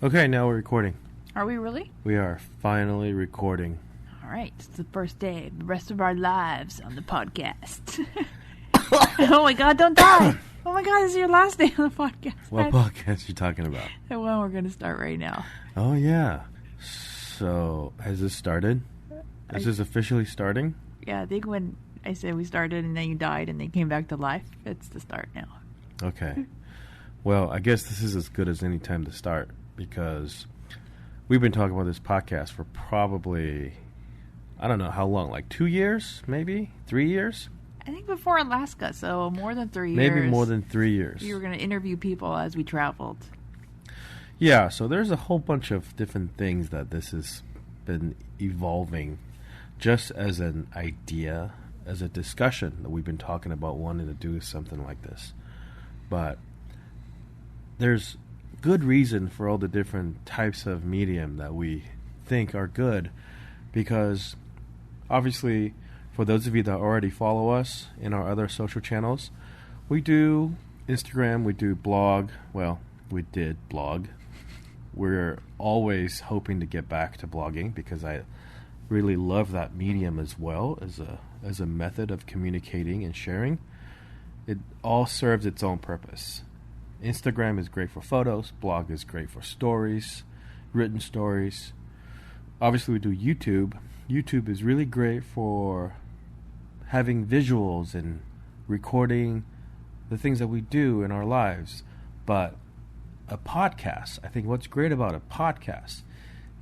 Okay, now we're recording. Are we really? We are finally recording. All right. It's the first day of the rest of our lives on the podcast. Oh my God, don't die. Oh my God, this is your last day on the podcast. What podcast are you talking about? The one we're going to start right now. Oh, yeah. So, has this started? Is this officially starting? Yeah, I think when I said we started and then you died and then came back to life, it's the start now. Okay. Well, I guess this is as good as any time to start because we've been talking about this podcast for probably, I don't know how long, like 2 years, maybe 3 years? I think before Alaska, so more than 3 years. Maybe more than 3 years. You were going to interview people as we traveled. Yeah, so there's a whole bunch of different things that this has been evolving just as an idea, as a discussion that we've been talking about wanting to do something like this. But there's good reason for all the different types of medium that we think are good because obviously for those of you that already follow us in our other social channels, we do Instagram, we do blog. Well, we did blog. We're always hoping to get back to blogging because I really love that medium as well as a method of communicating and sharing. It all serves its own purpose. Instagram is great for photos, blog is great for stories, written stories. Obviously we do YouTube. YouTube is really great for having visuals and recording the things that we do in our lives. But a podcast, I think what's great about a podcast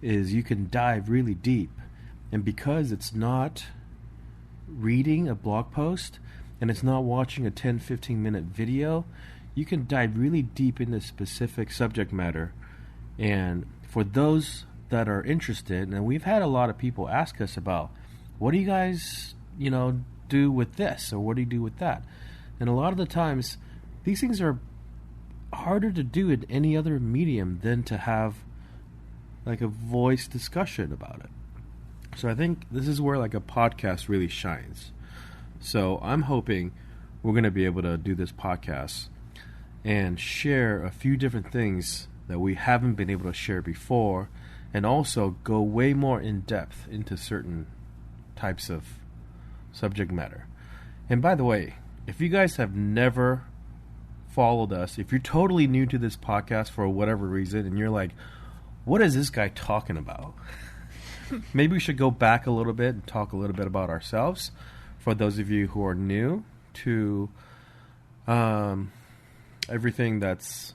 is you can dive really deep. And because it's not reading a blog post and it's not watching a 10-15 minute video, you can dive really deep into specific subject matter. And for those that are interested, and we've had a lot of people ask us about, what do you guys, do with this? Or what do you do with that? And a lot of the times, these things are harder to do in any other medium than to have like a voice discussion about it. So I think this is where like a podcast really shines. So I'm hoping we're going to be able to do this podcast and share a few different things that we haven't been able to share before, and also go way more in depth into certain types of subject matter. And by the way, if you guys have never followed us, if you're totally new to this podcast for whatever reason, and you're like, what is this guy talking about? Maybe we should go back a little bit and talk a little bit about ourselves for those of you who are new to everything that's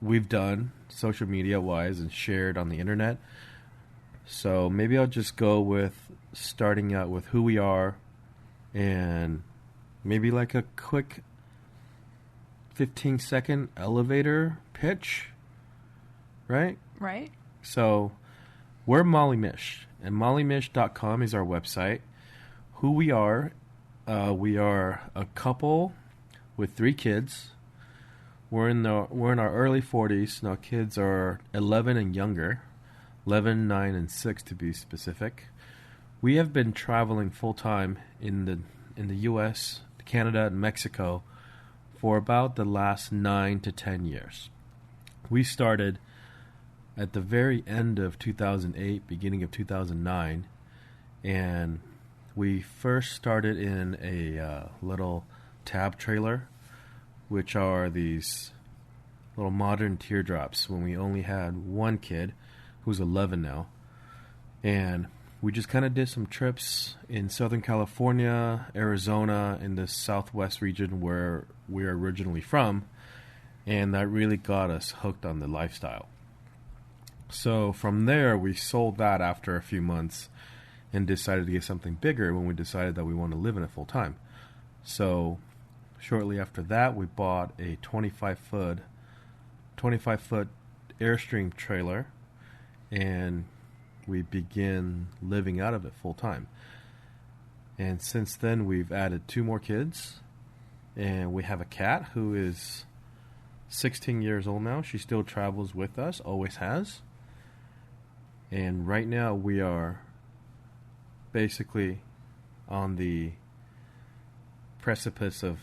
we've done social media wise and shared on the internet. So maybe I'll just go with starting out with who we are and maybe like a quick 15-second elevator pitch, right? Right. So we're Mish, and mollymish.com is our website. Who we are a couple with 3 kids. We're in our early 40s. Now kids are 11 and younger, 11, 9, and 6 to be specific. We have been traveling full time in the U.S., Canada, and Mexico for about the last 9 to 10 years. We started at the very end of 2008, beginning of 2009, and we first started in a little tab trailer, which are these little modern teardrops when we only had one kid who's 11 now. And we just kind of did some trips in Southern California, Arizona, in the Southwest region where we're originally from. And that really got us hooked on the lifestyle. So from there, we sold that after a few months and decided to get something bigger when we decided that we wanted to live in it full time. So shortly after that, we bought a 25-foot Airstream trailer, and we began living out of it full time. And since then, we've added 2 more kids, and we have a cat who is 16 years old now. She still travels with us, always has. And right now, we are basically on the precipice of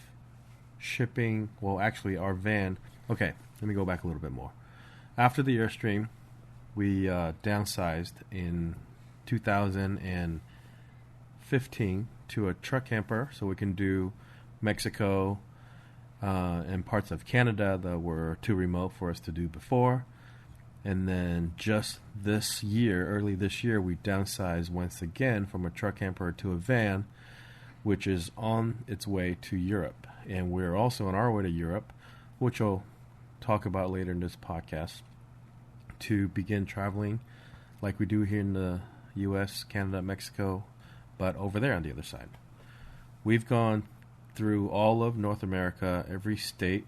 shipping. Well, actually, our van. Okay, let me go back a little bit more. After the Airstream, we downsized in 2015 to a truck camper so we can do Mexico and parts of Canada that were too remote for us to do before. And then just this year, early this year, we downsized once again from a truck camper to a van, which is on its way to Europe. And we're also on our way to Europe, which I'll talk about later in this podcast, to begin traveling like we do here in the U.S., Canada, Mexico, but over there on the other side. We've gone through all of North America, every state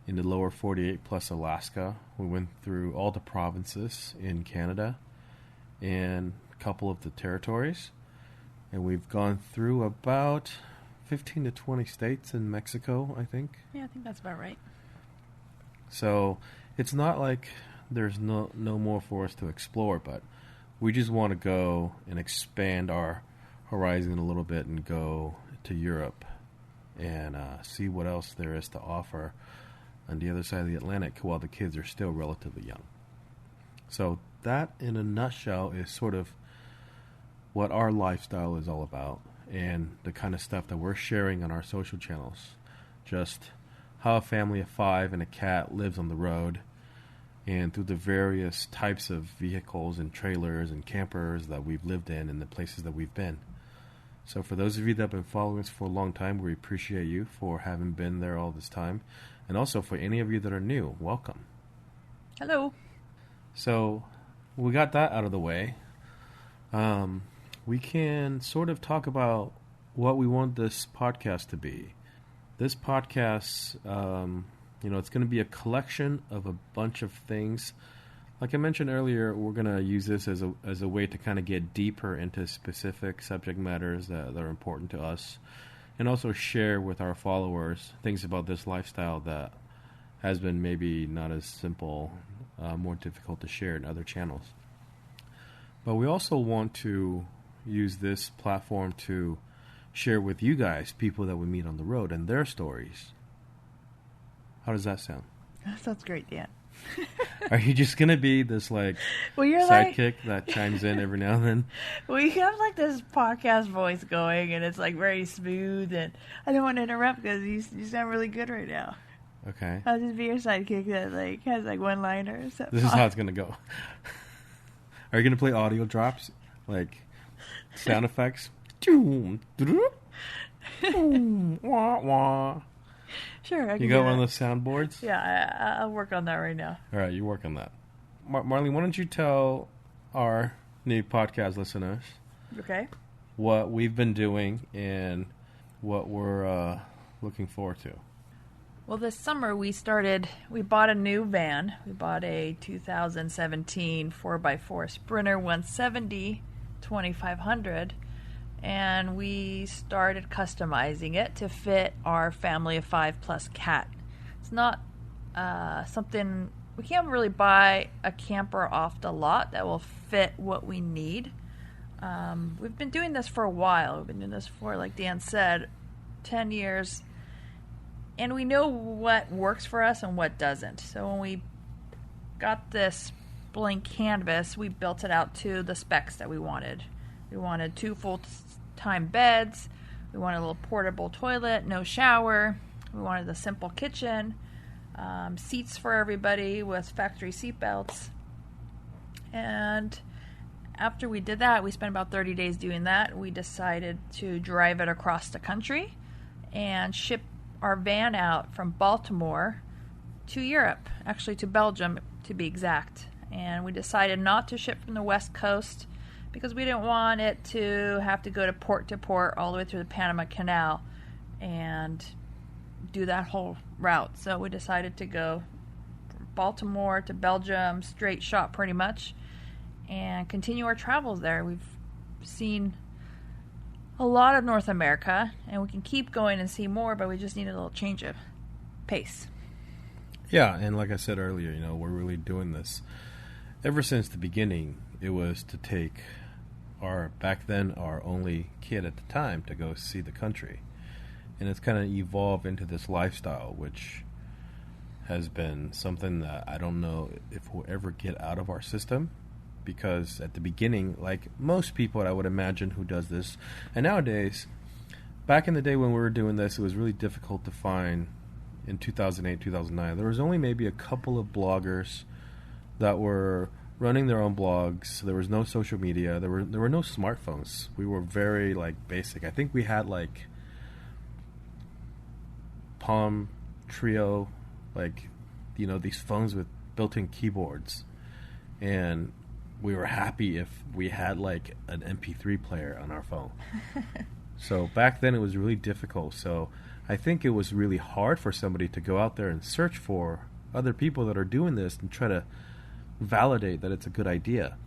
in the lower 48 plus Alaska. We went through all the provinces in Canada and a couple of the territories. And we've gone through about 15 to 20 states in Mexico, I think. Yeah, I think that's about right. So it's not like there's no more for us to explore, but we just want to go and expand our horizon a little bit and go to Europe and see what else there is to offer on the other side of the Atlantic while the kids are still relatively young. So that, in a nutshell, is sort of what our lifestyle is all about and the kind of stuff that we're sharing on our social channels. Just how a family of 5 and a cat lives on the road, and through the various types of vehicles and trailers and campers that we've lived in and the places that we've been. So for those of you that have been following us for a long time, we appreciate you for having been there all this time. And also for any of you that are new, welcome. Hello. So we got that out of the way. We can sort of talk about what we want this podcast to be. This podcast, it's going to be a collection of a bunch of things. Like I mentioned earlier, we're going to use this as a way to kind of get deeper into specific subject matters that are important to us, and also share with our followers things about this lifestyle that has been maybe not as simple, more difficult to share in other channels. But we also want to use this platform to share with you guys people that we meet on the road and their stories. How does that sound? That sounds great, Dan. Are you just going to be this you're sidekick that chimes in every now and then? Well, you have this podcast voice going, and it's very smooth, and I don't want to interrupt because you sound really good right now. Okay. I'll just be your sidekick that has one-liners. This is how it's going to go. Are you going to play audio drops? Like sound effects? Wah, wah. Sure, I can. You got one of those soundboards? Yeah, I'll work on that right now. All right, you work on that. Marlene, why don't you tell our new podcast listeners what we've been doing and what we're looking forward to? Well, this summer we bought a new van. We bought a 2017 4x4 Sprinter 170 2500. And we started customizing it to fit our family of 5 plus cat. It's not something, we can't really buy a camper off the lot that will fit what we need. We've been doing this for a while. We've been doing this for, like Dan said, 10 years. And we know what works for us and what doesn't. So when we got this blank canvas, we built it out to the specs that we wanted. We wanted 2 full-time beds. We wanted a little portable toilet, no shower. We wanted a simple kitchen, seats for everybody with factory seat belts. And after we did that, we spent about 30 days doing that. We decided to drive it across the country and ship our van out from Baltimore to Europe, actually to Belgium to be exact. And we decided not to ship from the West Coast because we didn't want it to have to go to port all the way through the Panama Canal and do that whole route. So we decided to go from Baltimore to Belgium, straight shot pretty much, and continue our travels there. We've seen a lot of North America, and we can keep going and see more, but we just need a little change of pace. Yeah, and like I said earlier, we're really doing this. Ever since the beginning, it was to take our only kid at the time to go see the country. And it's kind of evolved into this lifestyle, which has been something that I don't know if we'll ever get out of our system. Because at the beginning, like most people, I would imagine, who does this, and nowadays, back in the day when we were doing this, it was really difficult to find. In 2008, 2009, there was only maybe a couple of bloggers that were running their own blogs. There was no social media. There were no smartphones. We were very like basic. I think we had like Palm Trio, like these phones with built-in keyboards, and we were happy if we had like an MP3 player on our phone. So back then it was really difficult. So I think it was really hard for somebody to go out there and search for other people that are doing this and try to validate that it's a good idea.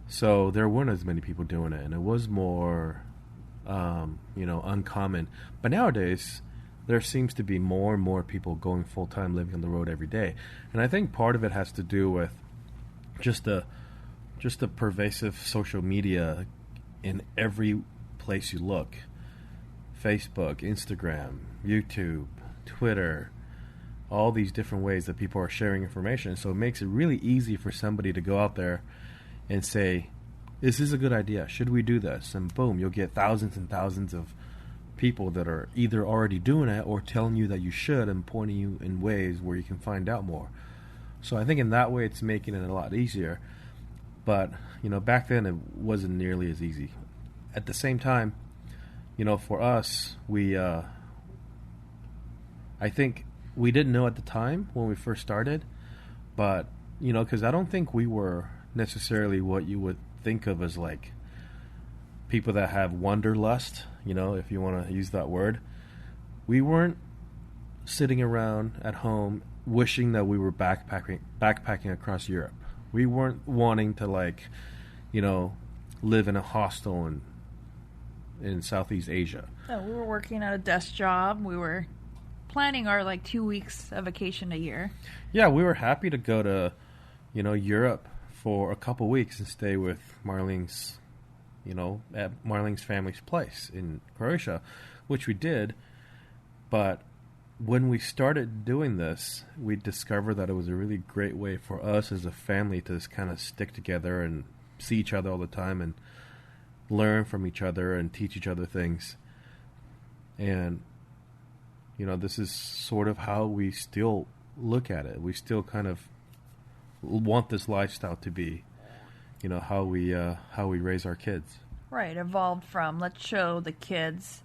So there weren't as many people doing it, and it was more, uncommon. But nowadays, there seems to be more and more people going full-time, living on the road every day. And I think part of it has to do with just the pervasive social media in every place you look. Facebook, Instagram, YouTube, Twitter, all these different ways that people are sharing information. So it makes it really easy for somebody to go out there and say, this is a good idea. Should we do this? And boom, you'll get thousands and thousands of people that are either already doing it or telling you that you should and pointing you in ways where you can find out more. So I think in that way it's making it a lot easier. But, back then it wasn't nearly as easy. At the same time, for us, I think we didn't know at the time when we first started, but, because I don't think we were necessarily what you would think of as like people that have wanderlust, if you want to use that word. We weren't sitting around at home wishing that we were backpacking across Europe. We weren't wanting to live in a hostel in Southeast Asia. No, we were working at a desk job. We were planning our 2 weeks of vacation a year. Yeah, we were happy to go to, Europe for a couple weeks and stay with Marlene's, at Marlene's family's place in Croatia, which we did. But when we started doing this, we discovered that it was a really great way for us as a family to just kind of stick together and see each other all the time and learn from each other and teach each other things. And this is sort of how we still look at it. We still kind of want this lifestyle to be how we raise our kids. Right, evolved from let's show the kids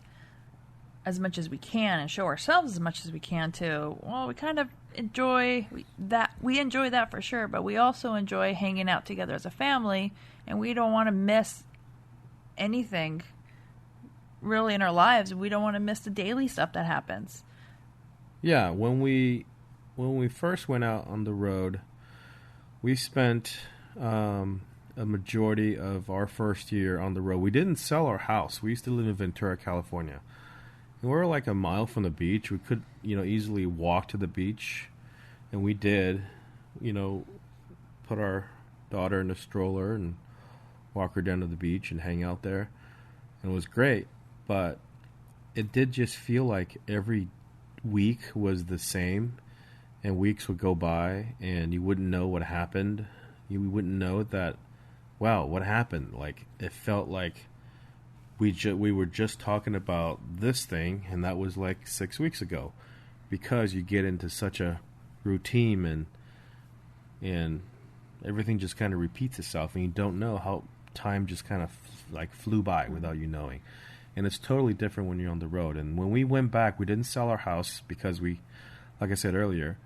as much as we can and show ourselves as much as we can to, well, we kind of enjoy that. We enjoy that for sure, but we also enjoy hanging out together as a family, and we don't want to miss anything really in our lives. We don't want to miss the daily stuff that happens. Yeah, when we first went out on the road, we spent a majority of our first year on the road. We didn't sell our house. We used to live in Ventura, California. And we were like a mile from the beach. We could, easily walk to the beach, and we did, put our daughter in a stroller and walk her down to the beach and hang out there. And it was great, but it did just feel like every week was the same, and weeks would go by, and you wouldn't know what happened. You wouldn't know that, wow, what happened? Like, it felt like we were just talking about this thing, and that was like 6 weeks ago, because you get into such a routine and everything just kind of repeats itself, and you don't know how time just kind of flew by without you knowing. And it's totally different when you're on the road. And when we went back, we didn't sell our house because we, like I said earlier,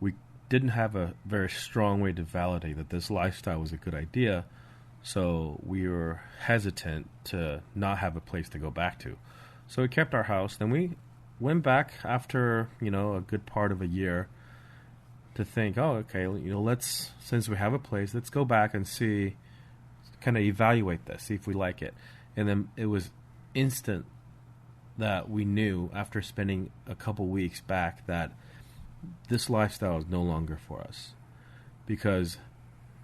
we didn't have a very strong way to validate that this lifestyle was a good idea. So we were hesitant to not have a place to go back to. So we kept our house. Then we went back after, a good part of a year to think, oh, okay, let's, since we have a place, let's go back and see, kind of evaluate this, see if we like it. And then it was instant that we knew after spending a couple weeks back that this lifestyle is no longer for us. Because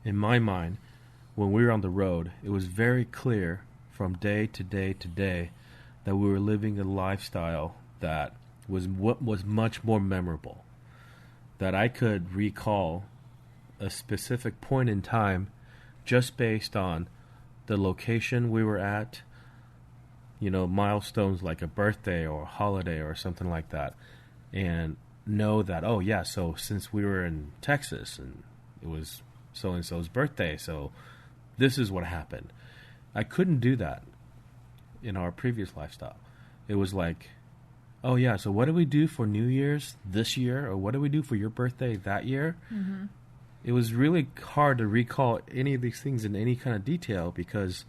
in my mind, when we were on the road, it was very clear from day to day to day that we were living a lifestyle that was what was much more memorable. that I could recall a specific point in time just based on the location we were at, milestones like a birthday or a holiday or something like that, and know that, oh yeah, so since we were in Texas and it was so-and-so's birthday, so this is what happened. I couldn't do that in our previous lifestyle. It was like, oh yeah, so what did we do for New Year's this year, or what did we do for your birthday that year? Mm-hmm. It was really hard to recall any of these things in any kind of detail because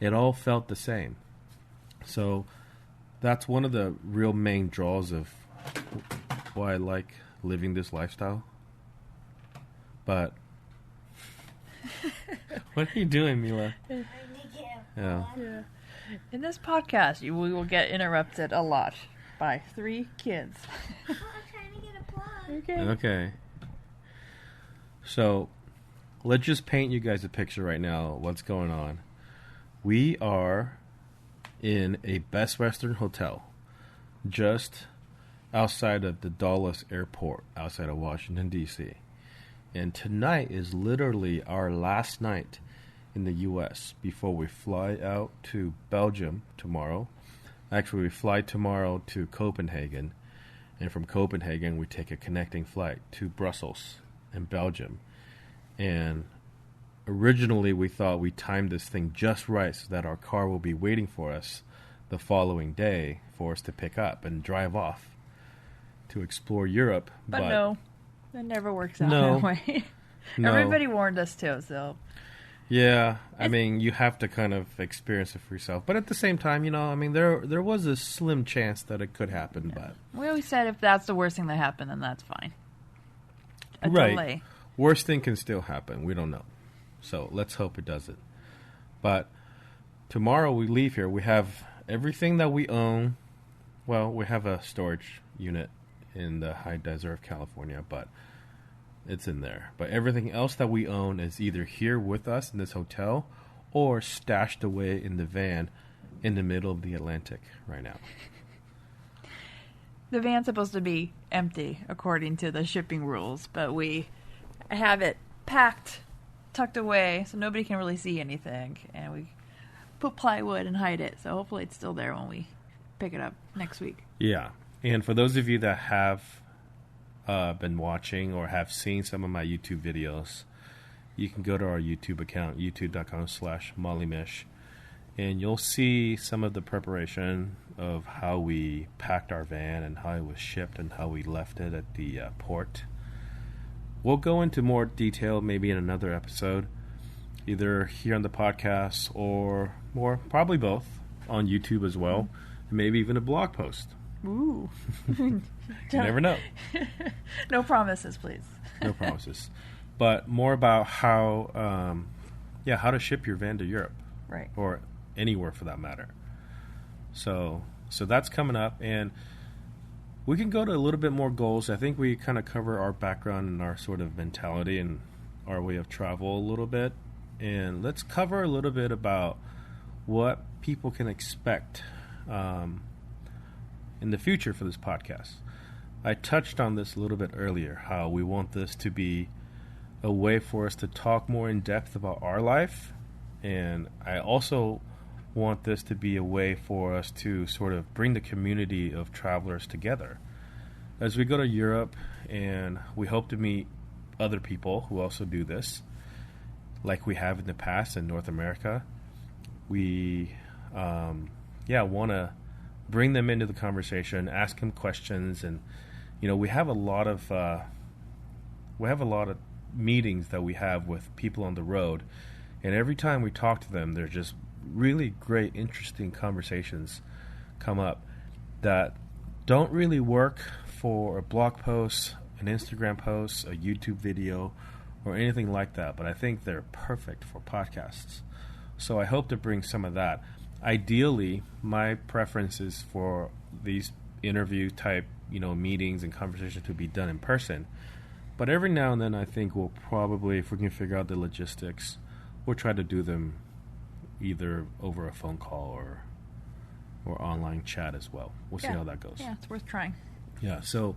it all felt the same. So that's one of the real main draws of why I like living this lifestyle. But what are you doing, Mila? Yeah. In this podcast, we will get interrupted a lot by 3 kids. I'm trying to get a plug. Okay. So, let's just paint you guys a picture right now. What's going on? We are in a Best Western hotel, just outside of the Dulles Airport, outside of Washington, D.C. And tonight is literally our last night in the U.S. before we fly out to Belgium tomorrow. Actually, we fly tomorrow to Copenhagen, and from Copenhagen we take a connecting flight to Brussels in Belgium. And originally we thought we timed this thing just right so that our car will be waiting for us the following day for us to pick up and drive off to explore Europe. But no, that never works out that way. No. Everybody warned us too, so... Yeah, I mean, you have to kind of experience it for yourself. But at the same time, there was a slim chance that it could happen. Yeah. But we always said if that's the worst thing that happened, then that's fine. A right. delay. Worst thing can still happen. We don't know. So let's hope it doesn't. But tomorrow we leave here. We have everything that we own. Well, we have a storage unit in the high desert of California, but it's in there. But everything else that we own is either here with us in this hotel or stashed away in the van in the middle of the Atlantic right now. The van's supposed to be empty according to the shipping rules, but we have it packed, tucked away, so nobody can really see anything. And we put plywood and hide it, so hopefully it's still there when we pick it up next week. Yeah. And for those of you that have been watching or have seen some of my YouTube videos, you can go to our YouTube account, youtube.com/MollyMish, and you'll see some of the preparation of how we packed our van and how it was shipped and how we left it at the port. We'll go into more detail maybe in another episode, either here on the podcast or probably both on YouTube as well, and maybe even a blog post. Ooh. You never know. No promises, please. No promises. But more about how to ship your van to Europe. Right. Or anywhere for that matter. So that's coming up, and we can go to a little bit more goals. I think we kind of cover our background and our sort of mentality and our way of travel a little bit. And let's cover a little bit about what people can expect in the future for this podcast. I touched on this a little bit earlier, how we want this to be a way for us to talk more in depth about our life, and I also want this to be a way for us to sort of bring the community of travelers together. As we go to Europe, and we hope to meet other people who also do this, like we have in the past in North America, we want to bring them into the conversation, ask them questions, and we have a lot of meetings that we have with people on the road, and every time we talk to them, there's just really great, interesting conversations come up that don't really work for a blog post, an Instagram post, a YouTube video, or anything like that, but I think they're perfect for podcasts. So I hope to bring some of that. Ideally, my preference is for these interview type, meetings and conversations to be done in person. But every now and then, I think we'll probably, if we can figure out the logistics, we'll try to do them either over a phone call or online chat as well. We'll see how that goes. Yeah, it's worth trying. Yeah, so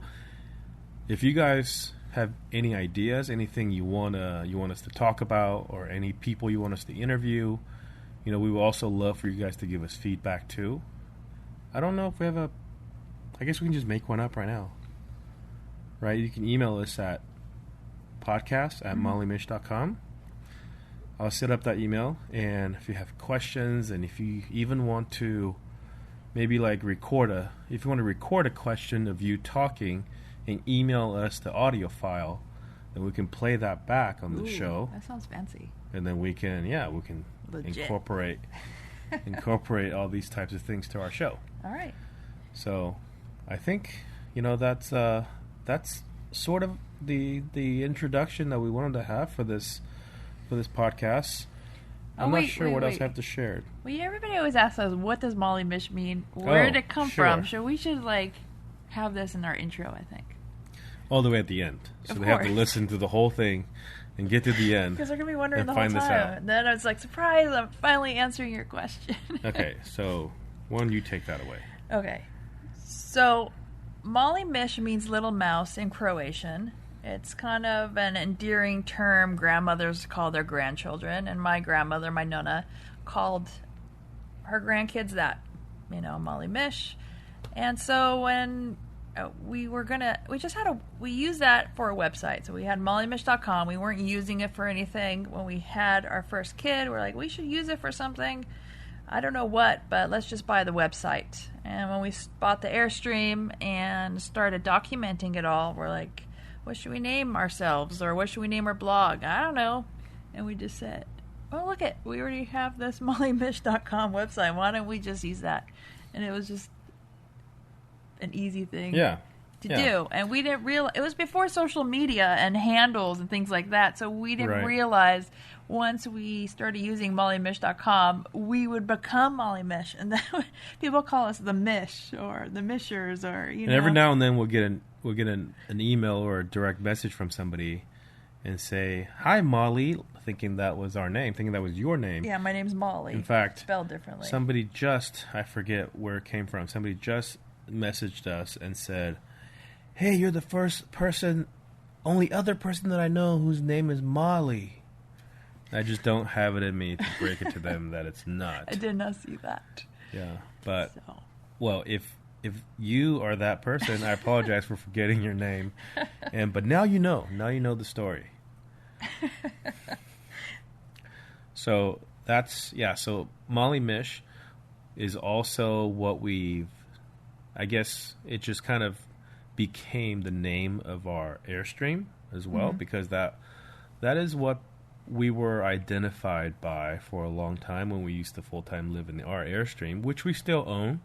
if you guys have any ideas, anything you want us to talk about, or any people you want us to interview, we would also love for you guys to give us feedback too. I don't know if we have I guess we can just make one up right now. Right? You can email us at podcast@mollymish.com. I'll set up that email, and if you have questions, and if you even want to maybe like record a question of you talking and email us the audio file, then we can play that back on the show. That sounds fancy. And then we can Legit. incorporate all these types of things to our show. All right. So I think, that's sort of the introduction that we wanted to have for this podcast. I'm not sure what else I have to share. Well, everybody always asks us, what does Molly Mish mean? Where did it come from? So we should have this in our intro, I think. All the way at the end. So they have to listen to the whole thing and get to the end. Because they're going to be wondering the whole time. And then I was like, surprise, I'm finally answering your question. Okay, so why don't you take that away? Okay. So Molly Mish means little mouse in Croatian. It's kind of an endearing term grandmothers call their grandchildren, and my grandmother, my nonna, called her grandkids that, Molly Mish. And so when we used that for a website. So we had mollymish.com. We weren't using it for anything. When we had our first kid, we're like, we should use it for something. I don't know what, but let's just buy the website. And when we bought the Airstream and started documenting it all, we're like, what should we name ourselves, or what should we name our blog? I don't know. And we just said, oh, look it, we already have this mollymish.com website. Why don't we just use that? And it was just an easy thing to do. And we didn't realize, it was before social media and handles and things like that, so we didn't realize once we started using mollymish.com, we would become Molly Mish. And then people call us the Mish or the Mishers, or, and every now and then we'll get an email or a direct message from somebody and say, hi, Molly, thinking that was our name, thinking that was your name. Yeah, my name's Molly. In fact, spelled differently. Somebody I forget where it came from, somebody just messaged us and said, hey, you're the only other person that I know whose name is Molly. I just don't have it in me to break it to them that it's not. I did not see that. Yeah, but, well, if you are that person, I apologize for forgetting your name. But now you know. Now you know the story. So so Molly Mish is also what I guess it just kind of became the name of our Airstream as well, because that is what we were identified by for a long time when we used to full-time live in our Airstream, which we still own.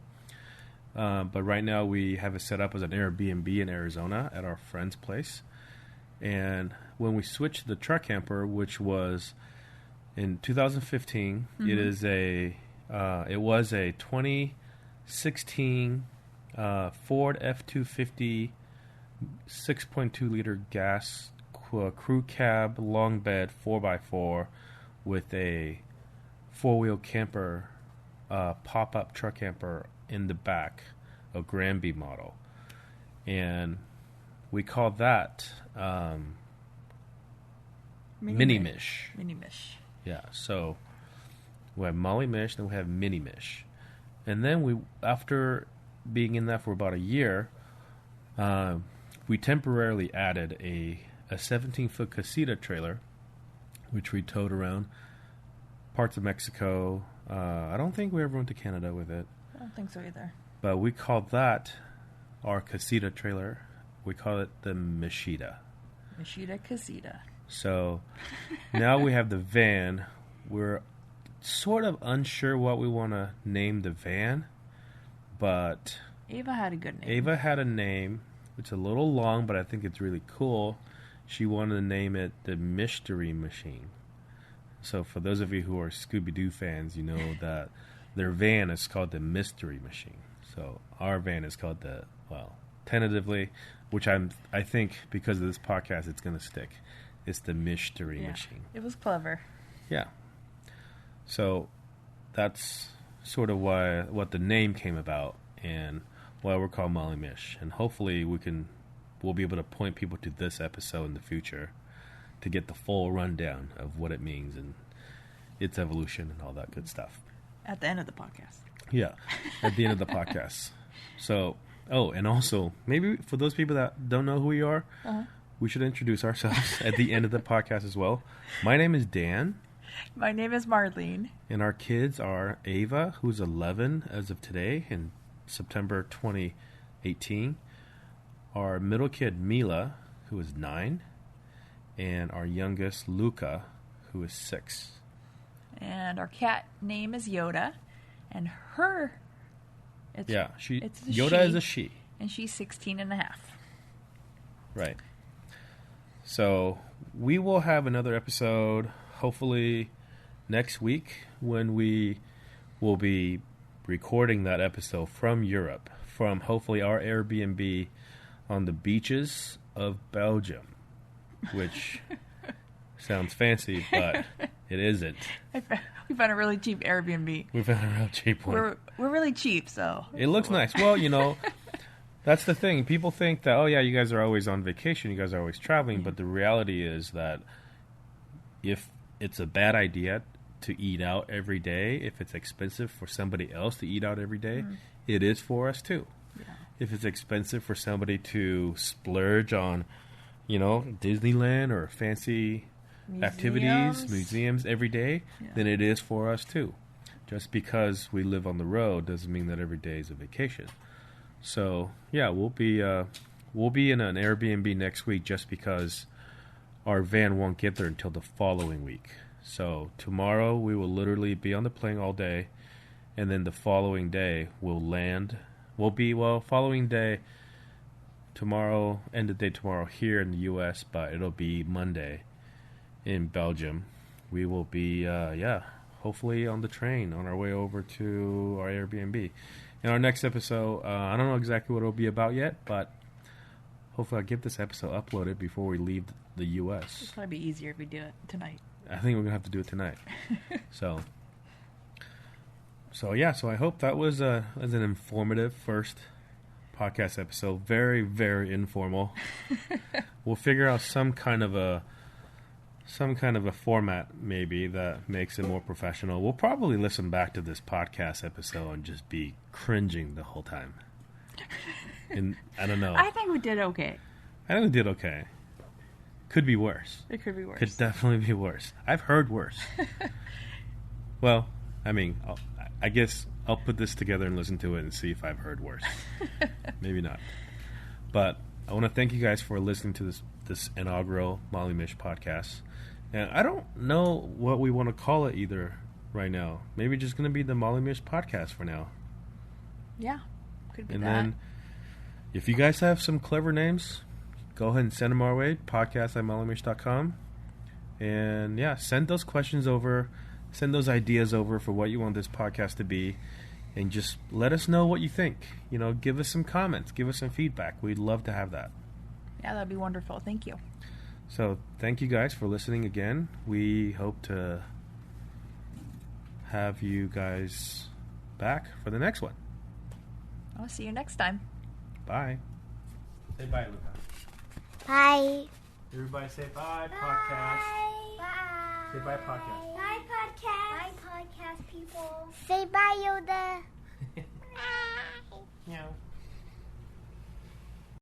But right now we have it set up as an Airbnb in Arizona at our friend's place. And when we switched to the truck camper, which was in 2015, it was a 2016 Ford F-250 6.2 liter gas crew cab long bed 4x4 with a 4-wheel camper, pop-up truck camper in the back, a Granby model, and we called that Mini Mish. Mini Mish. Yeah. So we have Molly Mish, then we have Mini Mish, and then after being in that for about a year, we temporarily added a 17-foot casita trailer, which we towed around parts of Mexico. I don't think we ever went to Canada with it. I don't think so either. But we called that our casita trailer. We call it the Mishita. Mishita Casita. So now we have the van. We're sort of unsure what we want to name the van, but Ava had a good name. Ava had a name. It's a little long, but I think it's really cool. She wanted to name it the Mystery Machine. So for those of you who are Scooby-Doo fans, you know that their van is called the Mystery Machine. So our van is called tentatively, which I think because of this podcast it's going to stick. It's the Mystery Machine. It was clever. Yeah. So that's sort of what the name came about and why we're called Molly Mish. And hopefully we can we'll be able to point people to this episode in the future to get the full rundown of what it means and its evolution and all that good stuff. At the end of the podcast. Yeah, at the end of the podcast. So, and also, maybe for those people that don't know who we are, we should introduce ourselves at the end of the podcast as well. My name is Dan. My name is Marlene. And our kids are Ava, who's 11 as of today in September 2018. Our middle kid, Mila, who is 9. And our youngest, Luca, who is 6. And our cat name is Yoda. And her... Yoda is a she. And she's 16 and a half. Right. So we will have another episode hopefully next week when we will be recording that episode from Europe, from hopefully our Airbnb on the beaches of Belgium, which sounds fancy, but it isn't. We found a really cheap Airbnb. We found a real cheap one. We're really cheap, so... It looks nice. Well, that's the thing. People think that, you guys are always on vacation, you guys are always traveling, but the reality is that if it's a bad idea to eat out every day, if it's expensive for somebody else to eat out every day, it is for us too. Yeah. If it's expensive for somebody to splurge on, Disneyland or fancy museums every day, then it is for us too. Just because we live on the road doesn't mean that every day is a vacation. So, we'll be in an Airbnb next week just because our van won't get there until the following week. So, tomorrow we will literally be on the plane all day, and then the following day we'll land. Following day tomorrow, end of day tomorrow here in the U.S., but it'll be Monday in Belgium. We will be, hopefully on the train on our way over to our Airbnb. In our next episode, I don't know exactly what it'll be about yet, but hopefully I'll get this episode uploaded before we leave the U.S. It'll probably be easier if we do it tonight. I think we're going to have to do it tonight. So I hope that was an informative first podcast episode. Very, very informal. We'll figure out some kind of a format maybe that makes it more professional. We'll probably listen back to this podcast episode and just be cringing the whole time. And I don't know. I think we did okay. Could be worse. It could be worse. Could definitely be worse. I've heard worse. Well, I guess I'll put this together and listen to it and see if I've heard worse. Maybe not. But I want to thank you guys for listening to this inaugural Molly Mish podcast. And I don't know what we want to call it either right now. Maybe just going to be the Molly Mish podcast for now. Yeah, could be and that. And then if you guys have some clever names, go ahead and send them our way, podcast@mollymish.com. And send those questions over, send those ideas over for what you want this podcast to be, and just let us know what you think. Give us some comments, give us some feedback. We'd love to have that. Yeah, that'd be wonderful. Thank you. So, thank you guys for listening again. We hope to have you guys back for the next one. I'll see you next time. Bye. Say bye, Luca. Bye. Everybody say bye, podcast. Bye. Say bye, podcast. Bye, podcast. Bye, podcast people. Say bye, Yoda. Bye. Meow.